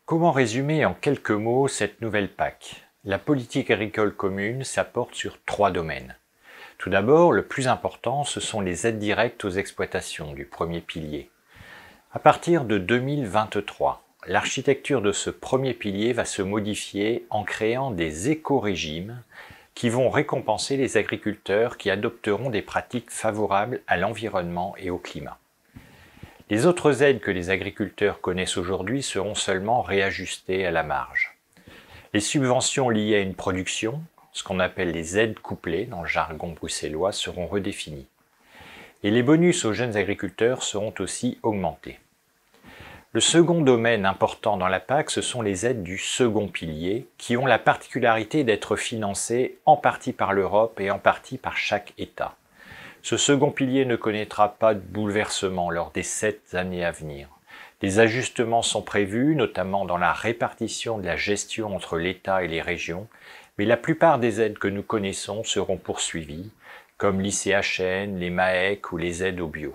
Comment résumer en quelques mots cette nouvelle PAC? La politique agricole commune s'apporte sur 3 domaines. Tout d'abord, le plus important, ce sont les aides directes aux exploitations du premier pilier. À partir de 2023, l'architecture de ce premier pilier va se modifier en créant des éco-régimes qui vont récompenser les agriculteurs qui adopteront des pratiques favorables à l'environnement et au climat. Les autres aides que les agriculteurs connaissent aujourd'hui seront seulement réajustées à la marge. Les subventions liées à une production, ce qu'on appelle les aides couplées dans le jargon bruxellois, seront redéfinies. Et les bonus aux jeunes agriculteurs seront aussi augmentés. Le second domaine important dans la PAC, ce sont les aides du second pilier, qui ont la particularité d'être financées en partie par l'Europe et en partie par chaque État. Ce second pilier ne connaîtra pas de bouleversement lors des 7 années à venir. Des ajustements sont prévus, notamment dans la répartition de la gestion entre l'État et les régions, mais la plupart des aides que nous connaissons seront poursuivies, comme l'ICHN, les MAEC ou les aides au bio.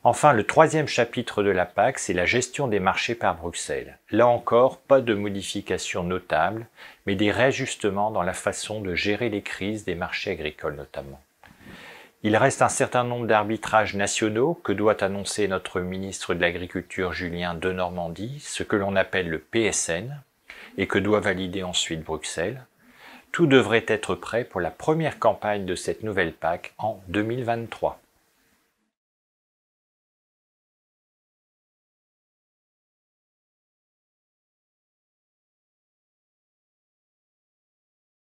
Enfin, le troisième chapitre de la PAC, c'est la gestion des marchés par Bruxelles. Là encore, pas de modifications notables, mais des réajustements dans la façon de gérer les crises des marchés agricoles notamment. Il reste un certain nombre d'arbitrages nationaux que doit annoncer notre ministre de l'Agriculture Julien Denormandie, ce que l'on appelle le PSN, et que doit valider ensuite Bruxelles. Tout devrait être prêt pour la première campagne de cette nouvelle PAC en 2023.